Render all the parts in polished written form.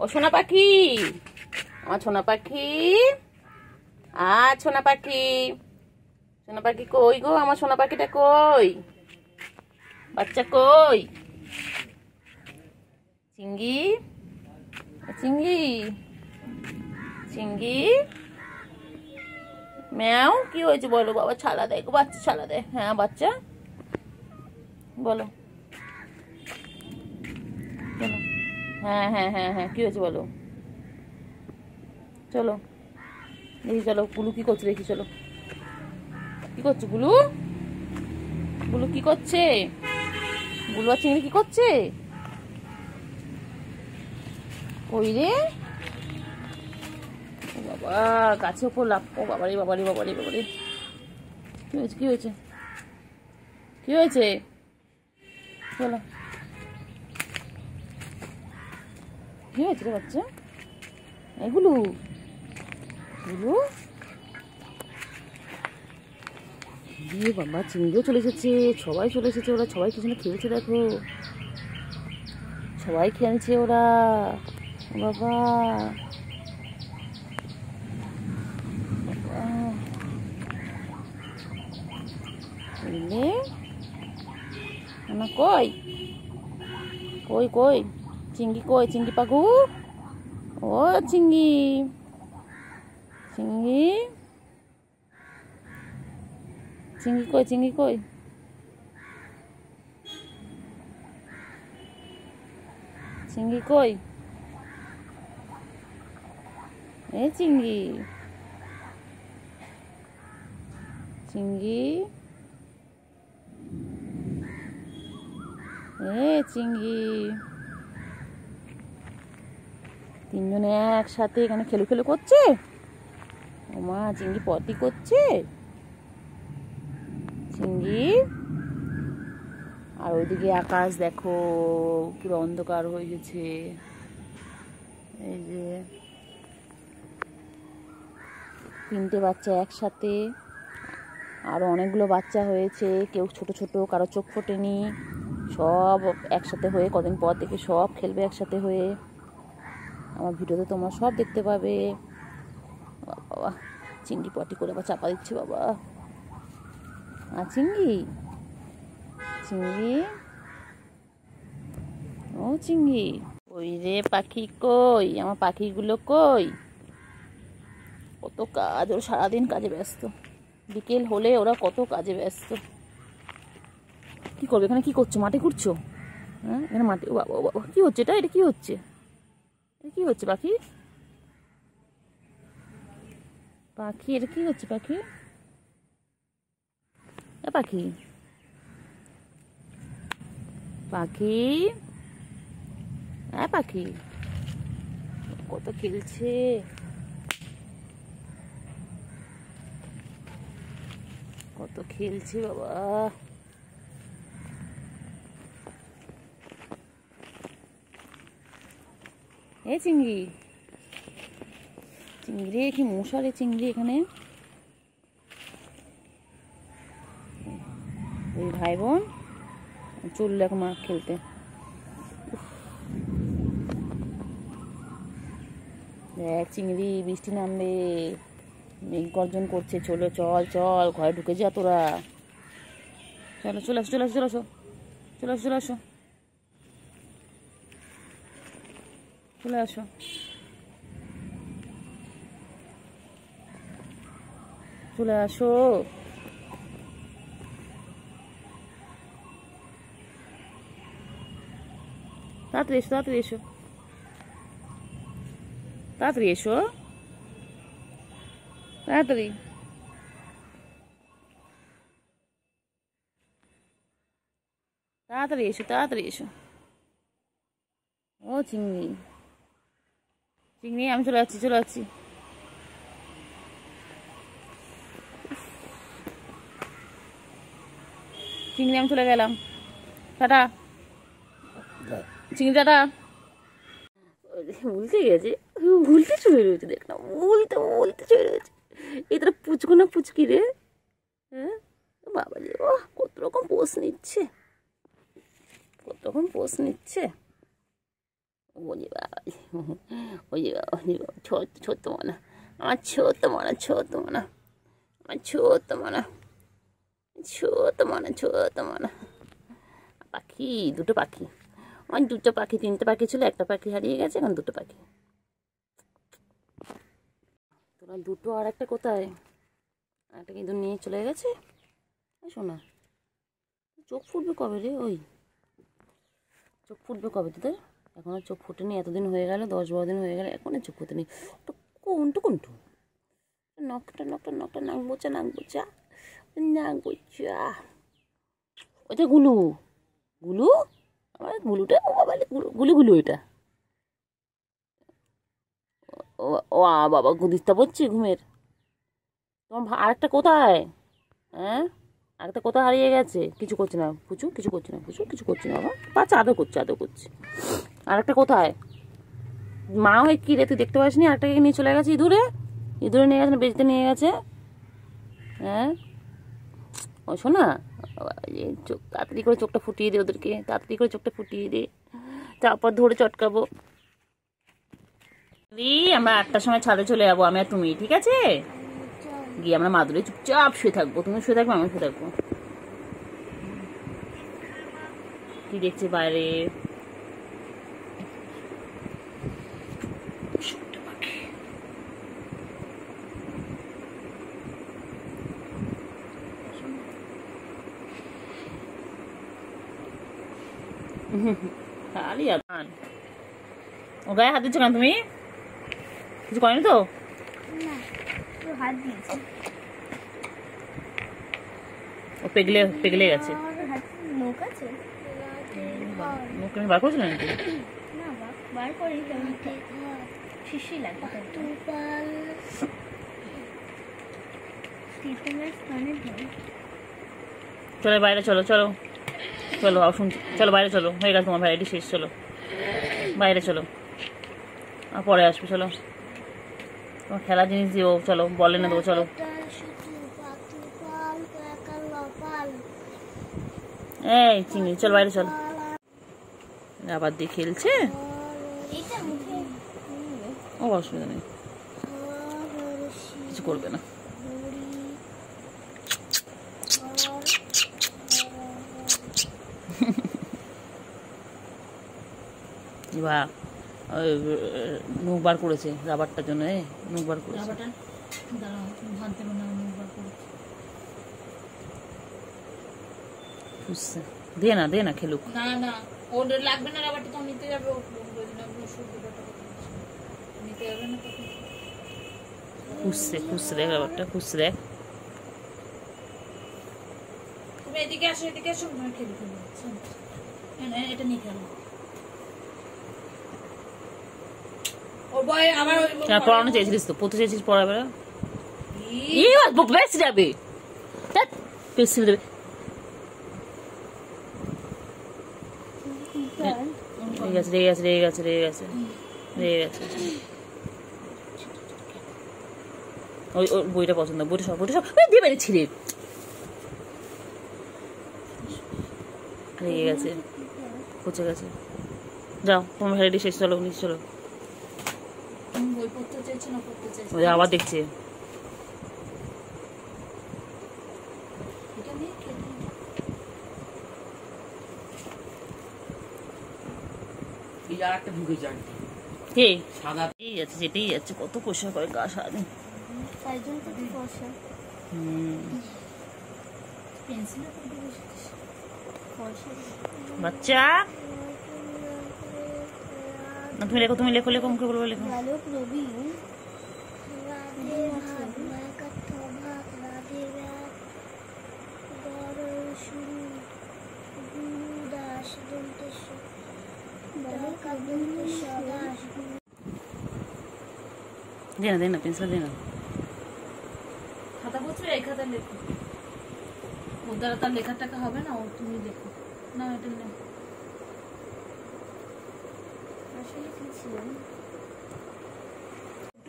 ও সোনা পাখি, আমার সোনা পাখি, সোনা পাখি, সোনা পাখি কই গো? আমার সোনা পাখিটা কই? বাচ্চা কই? চিঙ্গি, চিঙ্গি, চিঙ্গি, ম্যাও। কি হয়েছে বলো? বাবা ছালা দেয় গো, বাচ্চা ছালা দেয়। হ্যাঁ বাচ্চা বলো, চলো। হ্যাঁ হ্যাঁ হ্যাঁ হ্যাঁ, কি হয়েছে বলো? চলো দেখি, চলো গুলু কি করছে দেখি, চলো। কি করছে গুলু? গুলু কি করছে? গুলু আর চিংড়ি কি করছে? ওই রে বাবা, গাছে ওপর লাভ। ও বাবারে বাবারে বাবারে বাবারে, কি হয়েছে? কি হয়েছে? কি হয়েছে? চলো। কি হয়েছে রে বাচ্চা? এগুলো গুলু, দিয়ে বাবা চিংড়িও চলে এসেছে, সবাই চলে এসেছে। ওরা সবাই পিছনে খেলছে, দেখো সবাই খেলছে ওরা। বাবা বুঝলে না? কই কই কই চিংড়ি কই? চিংড়ি পাখু, ও চিংড়ি, চিংড়ি, চিংড়ি কই? চিংড়ি কই? চিংড়ি কই? এ চিংড়ি, চিংড়ি, এ চিংড়ি। তিনজনে একসাথে এখানে খেলু খেলু করছে। ও মা, চিংড়ি পটি করছে চিংড়ি। আর ওইদিকে আকাশ দেখো, পুরো অন্ধকার হয়ে গেছে। এই যে তিনটে বাচ্চা একসাথে, আরো অনেকগুলো বাচ্চা হয়েছে, কেউ ছোট ছোট, কারো চোখ ফোটেনি, সব একসাথে হয়ে কদিন পর থেকে সব খেলবে একসাথে হয়ে। আমার ভিডিওতে তোমরা সব দেখতে পাবে। বাবা চিংড়ি পটি করে আবার চাপা দিচ্ছে বাবা। আর চিংড়ি, চিংড়ি, ও চিংড়ি, ওই রে পাখি কই? আমার পাখিগুলো কই? কত কাজ ওর, সারাদিন কাজে ব্যস্ত। বিকেল হলে ওরা কত কাজে ব্যস্ত। কি করবে এখানে? কি করছো? মাটি কুড়ছো? হ্যাঁ এখানে মাটি। ও বাবা, ও বাবা, কি হচ্ছে এটা? এটা কি হচ্ছে? এটা কি হচ্ছে পাখি? পাখি এটা কি হচ্ছে পাখি? এ পাখি, পাখি, হ্যাঁ পাখি, কত খেলছে। কত খেলছে বাবা। এ চিংড়ি, চিংড়ি কি মশারে চিংড়ি এখানে। ওই ভাই বোন চললো এখন মা খেলতে। দেখ চিংড়ি, বৃষ্টি নামবে, মেঘ গর্জন করছে। চলো চল চল, ঘরে ঢুকে যা তোরা। চলো চলে আসো, চলে আসো, চলে আসো, চলে আসো, চলে আসো, চলে আসো, চলে আসো। তাড়াতাড়ি এসো, তাড়াতাড়ি এসো, তাড়াতাড়ি এসো, তাড়াতাড়ি, তাড়াতাড়ি এসো, তাড়াতাড়ি এসো। ও চিংড়ি, চিংড়ি আমি চলে যাচ্ছি, চলে যাচ্ছি। চিংড়ি আমি চলে গেলাম, টাটা চিংড়ি, টাটা। উল্টে গেছে, উল্টে চলে রয়েছে, দেখ না, উল্টে উল্টে চলে রয়েছে। এটা পুচকো না পুচকি রে? হ্যাঁ বাবা রে, ও কত রকম পোষ নিচ্ছে, কত রকম পোষ নিচ্ছে। ওরে বাবা, ওরে বাবা, ওরে বাবা, ছোট্ট মনা, আমার ছোট্ট মনা, ছোট্ট মনা, আমার ছোট্ট মনা, ছোট্ট মনা, ছোট্ট মনা। পাখি, দুটো পাখি, আমার দুটো পাখি, তিনটে পাখি ছিল, একটা পাখি হারিয়ে গেছে, এখন দুটো পাখি। তোরা দুটো, আর একটা কোথায়? একটা কিন্তু নিয়ে চলে গেছে। শোনা, চোখ ফুটবে কবে রে? ওই চোখ ফুটবে কবে তোদের? এখনও চোখ ফুটেনি, এতদিন হয়ে গেল, 10-12 দিন হয়ে গেল, এখনও চোখ ফুটেনি। কোনটু কোনটু নখটা নখটা নখটা, নাক বোচা, নাক বোচা, নাক বোচা। ওইটা গুলু, গুলু, আমার গুলুটা, ও বাবা, গুলু গুলু এটা। ও বাবা, গুদিস্তা পড়ছি ঘুমের। তোমার আরেকটা কোথায়? হ্যাঁ, আরেকটা কোথায় হারিয়ে গেছে? কিছু করছে না পুচু, কিছু করছে না পুচু, কিছু করছে না বাবা, বাচ্চা আদর করছে, আদর করছে। আরেকটা কোথায়? মা হয়ে কি রে, তুই দেখতে পাসনি? আরেকটাকে নিয়ে চলে গেছে ইঁদুরে, ইঁদুরে নিয়ে গেছে না বেজতে নিয়ে গেছে? হ্যাঁ, ও শোনা, চোখ তাড়াতাড়ি করে চোখটা ফুটিয়ে দে ওদেরকে, তাড়াতাড়ি করে চোখটা ফুটিয়ে দে, তারপর ধরে চটকাবো। আমরা 8টার সময় ছাদে চলে যাবো, আমি আর তুমি, ঠিক আছে? গিয়ে আমরা মাদুরে চুপচাপ শুয়ে থাকবো, তুমি শুয়ে থাকবো, আমি শুয়ে থাকবো। কি দেখছে বাইরে? খালি ও গায়ে হাত দিচ্ছ কেন তুমি? কিছু করেনি তো? ও পেগলে পেগলে গেছে। মুখ বার করেছিল নাকি? চলো বাইরে, চলো চলো চলো, শুনছি, চলো বাইরে চলো, হয়ে গেছে তোমার ভ্যারাইটি শেষ, চলো বাইরে চলো, আর পরে আসবে, চলো তোমার খেলার জিনিস দিও, চলো বলে না দেবো, চলো। এই চিংড়ি, চল বাইরে চল। আবার দিয়ে খেলছে, ও অসুবিধা নেই, কিছু করবে না। বাহ, মুখ বার করেছে রাবারটার জন্য, মুখ বার করেছে। দে না, দে না, খেলুক। না না, ওর লাগবে না রাবারটা, তো নিতে যাবে, নিতে যাবে না। খুঁজছে, খুঁজছে দেখ রাবারটা, খুঁজছে দেখ। তুমি এদিকে আসো, এদিকে আসো, খেলে খেলে এটা নিয়ে খেলো। পড়ানো চেয়েছিলিস তো, পড়তে চেয়েছিস, পড়াবে বেশ যাবে, পেন্সিল দেবে। রেগে গেছে, রেগে গেছে, রেগে গেছে, রেগে গেছে, রেগে গেছে। ওই ওর বইটা পছন্দ, বইটা সব, বইটা সব দিয়ে বেড়েছি রে, রেগে গেছে, পচে গেছে। যাও তোমার ভ্যারাইটি শেষ, চলো নিচে চলো। আবার দেখছে, যেতেই যাচ্ছে, কত পয়সা করে গা সারাদিন। বাচ্চা, তুমি লেখো, তুমি লেখো, লেখো, মুখে বলবো, লেখো। দে না, দে না, পেন্সিল দে না। খাতা বুঝবে, এই খাতা লেখো, ওর দ্বারা তার লেখার টাকা হবে না, ও তুমি লেখো না, এটা লেখো।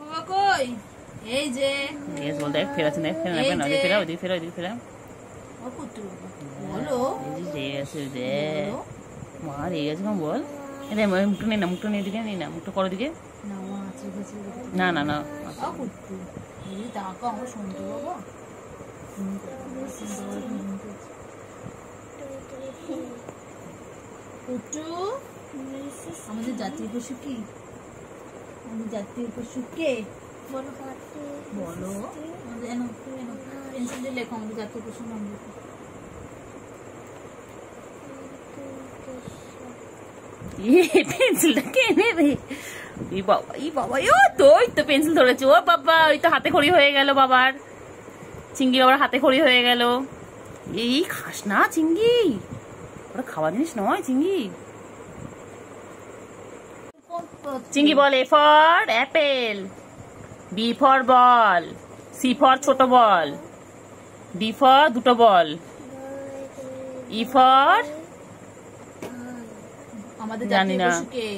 বাবা কই? এই যে বল, দেখ ফেরাচ্ছে, দেখ ফেরা, ওদিকে ফেরা, ওদিকে ফেরা, ওদিকে ফেরা। ও কুট্টু বলো, রেগে গেছে, দেখ মা রেগে গেছে, বল। এটা মুখটা নেই না, মুখটা নিয়ে দিকে, নেই না মুখটা করো দিকে। না ও আছে গেছে না না না, কুট্টু এই টাকা আমরা শুনতে বাবা কুট্টু আমাদের জাতীয় পশু কি? আমাদের জাতীয় পশু কে বলো? আমাদের পেন্সিল দিয়ে লেখো আমাদের জাতীয় পশুর নাম লেখো। পেন্সিলটা কে নেবে? ই বাবা, ই বাবা, ও তো ওই তো পেন্সিল ধরেছে। ও বাবা, ওই তো হাতে খড়ি হয়ে গেল বাবার। চিংড়ি বাবার হাতে খড়ি হয়ে গেল। এই খাস না চিংড়ি, ওটা খাওয়া জিনিস নয় চিংড়ি। চিংড়ি বল A for apple, B for ball, C for ছোট বল, ডি ফর দুটো বল, ই ফর আমাদের জানি জাতীয় না। পশু কে?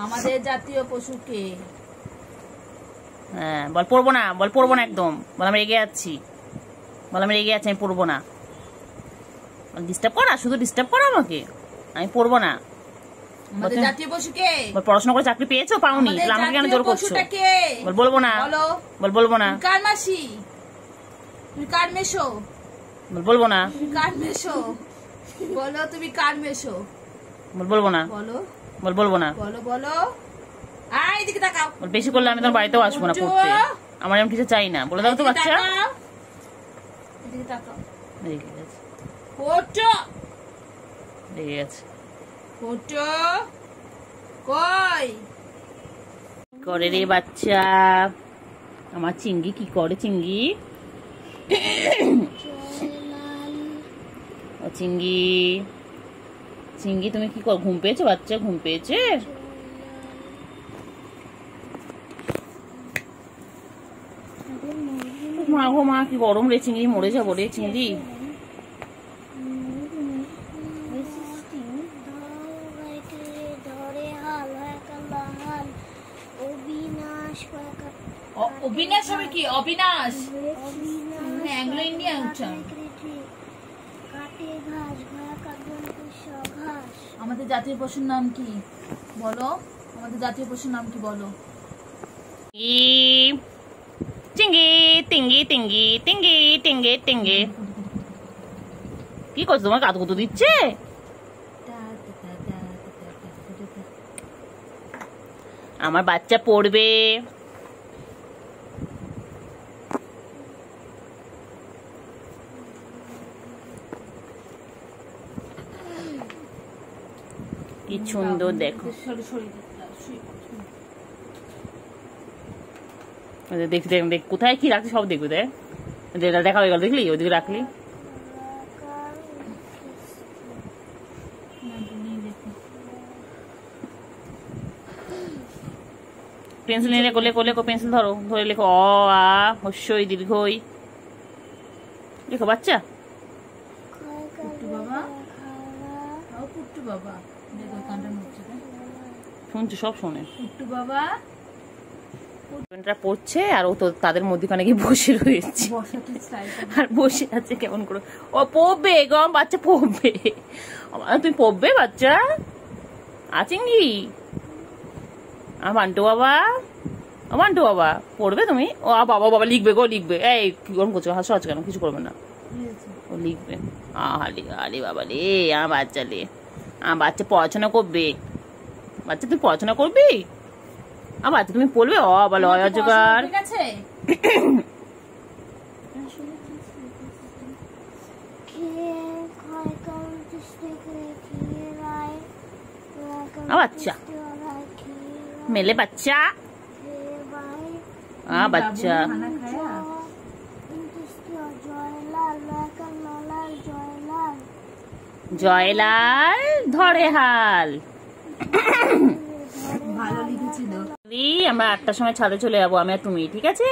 আমাদের জাতীয় পশু কে? হ্যাঁ বল, পড়বো না, বল পড়বো না একদম, বল আমি রেগে যাচ্ছি, বল আমি রেগে যাচ্ছি, আমি পড়বো না। ডিস্টার্ব করা, শুধু ডিস্টার্ব করা আমাকে, আমি পড়বো না। আমাদের জাতীয় পশু কে? বল পড়াশোনা করে চাকরি পেয়েছো, পাওনি, তাহলে আমাকে কেন জোর করছো? পশুটা কে? বল বলবো না, বলো। বল বলবো না, কার মাসি? তুমি কার মেশো? বল বলবো না, তুমি কার মেশো? বলো তুমি কার মেশো? বল বলবো না, বলো বল বলবো না, বলো বলো। আয় এদিকে তাকাও। বল বেশি করলে আমি তোমার বাড়িতেও আসবো না পড়তে, আমার এমন কিছু চাই না, বলে দাও তো বাচ্চা। এদিকে তাকাও। রেগে গেছে, ফটো রেগে গেছে। ফটো কই? করে রে বাচ্চা, আমার চিংড়ি কি করে? চিংড়ি, ও চিংড়ি, চিংড়ি তুমি কি কর? ঘুম পেয়েছে বাচ্চা, ঘুম পেয়েছে? মা গো মা, কি গরম রে চিংড়ি, মরে যাবো রে চিংড়ি। অবিনাশ হবে কি? অবিনাশ অ্যাংলো ইন্ডিয়ান উচ্চারণ। আমাদের জাতীয় পশুর নাম কি বলো? আমাদের জাতীয় পশুর নাম কি বলো? চিংড়ি, টিঙ্গি টিঙ্গি টিঙ্গি টিঙ্গি টিঙ্গি। কি করছো, তোমার কাতু কুতু দিচ্ছে? আমার বাচ্চা পড়বে। কি সুন্দর দেখো, দেখ দেখ দেখ কোথায় কি রাখছি সব দেখবি, দেখ যেটা দেখা হয়ে গেল, দেখলি ওইদিকে রাখলি। পেন্সিল নিয়ে লেখো, লেখো লেখো, পেন্সিল ধরো, ধরে লেখো অ আ হস্যই দীর্ঘই, লেখো বাচ্চা। কুট্টু বাবা, ও কুট্টু বাবা, দেখো কানটা নড়ছে। শুনছি, সব শোনে। কুট্টু বাবা পড়ছে আর ও তো তাদের মধ্যখানে গিয়ে বসে রয়েছে, বসাতে স্টাইলটা আর বসে আছে কেমন করে। ও পড়বে গম, বাচ্চা পড়বে। তুমি পড়বে বাচ্চা? আচিঙ্গি, মান্টু বাবা, মান্টু বাবা পড়বে তুমি? ও বাবা, বাবা লিখবে গো, লিখবে। এই কি গরম করছো, হাসো আজ কেন? কিছু করবে না, ও লিখবে। আলি আলি বাবা রে, আমার বাচ্চা রে, আমার বাচ্চা পড়াশোনা করবে। বাচ্চা তুমি পড়াশোনা করবি? আমার বাচ্চা তুমি পড়বে? অ বলো অজগার। ঠিক আছে। বাচ্চা মেলে বাচ্চা, বাচ্চা জয়লাল ধরে হাল। ভালো লিখেছিল। আমরা 8টার সময় ছাদে চলে যাবো, আমি আর তুমি, ঠিক আছে?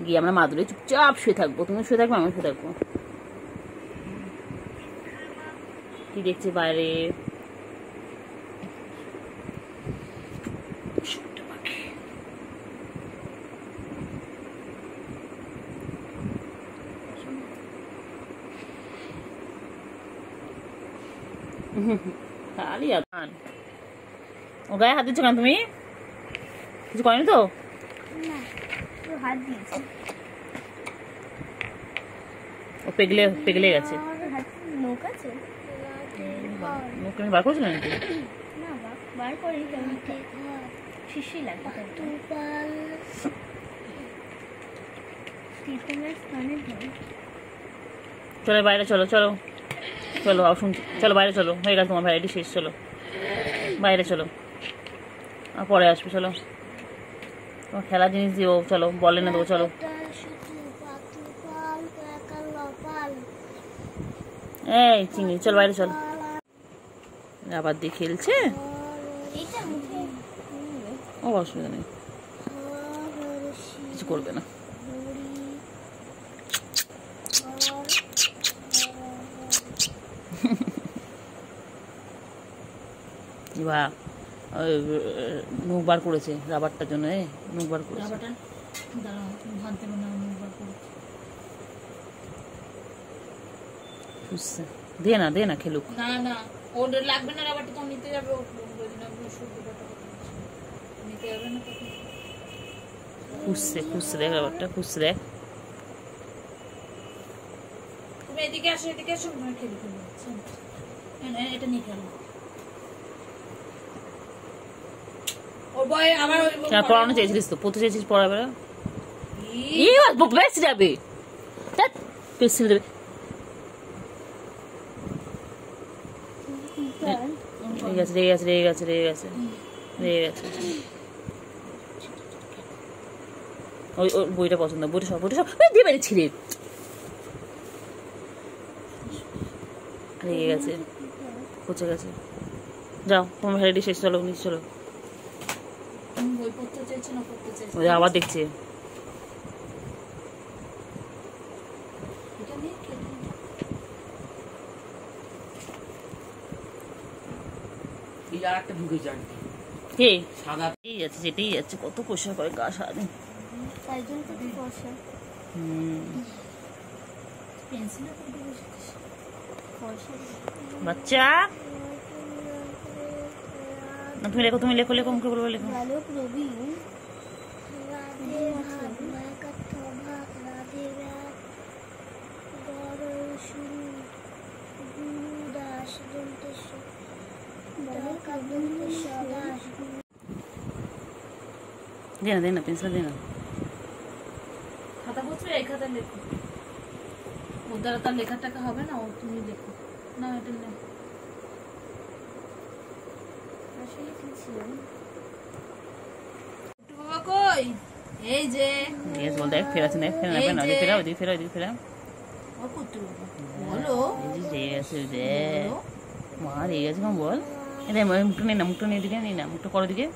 গিয়ে আমরা মাদুরে চুপচাপ শুয়ে থাকবো, তুমি শুয়ে থাকবো, আমি শুয়ে থাকবো। কি দেখছি বাইরে? খালি ও গায়ে হাত দিচ্ছ কেন তুমি? কিছু করেনি তো? না, তো হাত দিয়েছি। ও পেগলে গেছে। আর হাত নখ আছে? মুখ বার করেছিল নাকি? না, বার করি শিশি লাগে। চলো বাইরে চলো, চলো চলো, শুনছি, চলো বাইরে চলো, হয়ে গেছে তোমার ভ্যারাইটি শেষ, চলো বাইরে চলো, আর পরে আসবে, চলো তোমার খেলার জিনিস দিও, চলো বলে না দেবো, চলো। এই চিংড়ি, চল বাইরে চল। আবার দিয়ে খেলছে, ও অসুবিধা নেই, কিছু করবে না। বাহ, মুখ বার করেছে রাবারটার জন্য, মুখ বার করেছে। দে না খেলুক। না না, ওর লাগবে না রাবারটা, তো নিতে যাবে, নিতে যাবে না। খুঁজছে দেখ রাবারটা, খুঁজছে দেখ। তুমি এদিকে আসো, এদিকে আসো, খেলে এটা নিয়ে খেলো। পড়ানো চেয়েছিলিস তো, পড়তে চেয়েছিস, পড়াবে না, বেশি যাবে, দেবে। রেগে গেছে। ওই বইটা পছন্দ, বইটা সব দিয়ে বেড়ে ছিঁড়ে রেগে গেছে, পচে গেছে। যাও তোমার ভ্যারাইটি শেষ, চলো নিচে চলো। আবার দেখছে, যেতেই যাচ্ছে, কত পোষা করে গা সারাদিন। বাচ্চা তুমি লেখো, মুখে বলবো, লেখো। দে না পেন্সিল দে না। খাতা বলছো, এই খাতা লেখো, ওর দ্বারা তার লেখার টাকা হবে না, ও তুমি লেখো না, এটা লেখো। বাবা কই? এই যে বল, দেখ ফেরাচ্ছে, দেখ ফেরা, ওদিকে ফেরা। ও কুত্তু বলো, রেগে গেছে, মা রেগে গেছে, বল। মুখটা নিয়ে দিকে নিয়ে না, মুখটা করো দিকে।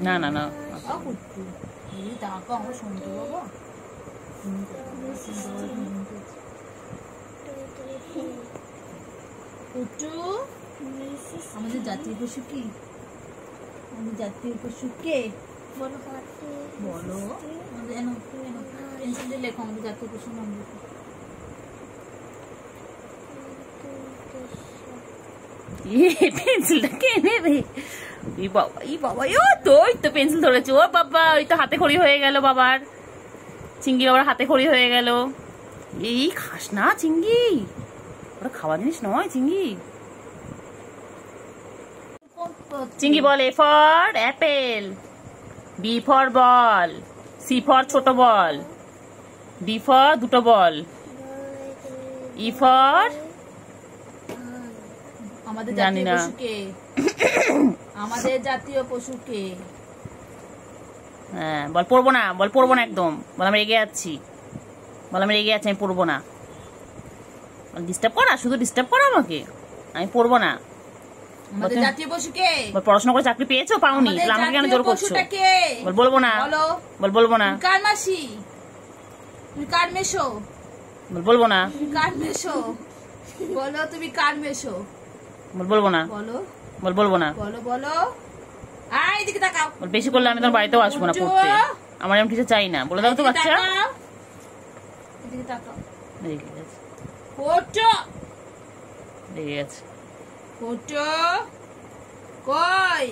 না আমাদের জাতীয় পশু কি? আমাদের জাতীয় পশু কে বলো? পেন্সিল দিয়ে লেখো আমাদের জাতীয় পশু নাম লেখো। পেন্সিলটা কেনে রে, বাবা তো পেন্সিল ধরেছে, ও বাবা, ওই তো হাতে খড়ি হয়ে গেল বাবার, চিংড়ি বাবার হাতে খড়ি হয়ে গেল। এই খাস না চিংড়ি, ওটা খাওয়া জিনিস নয় চিংড়ি। চিংড়ি বল, A for apple, B for ball, C for ছোট বল, ডি ফর দুটো বল, ই ফর আমাদের জাতীয় পশু কে? আমাদের জাতীয় পশু কে? হ্যাঁ বল, পড়বো না, একদম বল, আমি রেগে যাচ্ছি, আমি পড়বো না। ডিস্টার্ব করা, শুধু ডিস্টার্ব করা আমাকে, আমি পড়বো না। আমাদের জাতীয় পশু কে? পড়াশোনা করে চাকরি পেয়েছো, পাওনি, আমাকে কেন জোর করছো? বলবো না, বলবো না। কার মাসি? তুমি কার মেশো? বলবো না। কার মেশো? বলো তুমি কার মেশো? বলবো না। বলবো না। বলো। আয় এদিকে তাকাও। বেশি করলে আমি তোমার বাড়িতেও আসবো না পড়তে, আমার এমন কিছু চাই না, বলে দাও তো বাচ্চা। এদিকে তাকাও। রেগে গেছে, ওঠো। রেগে গেছে। কোটো কই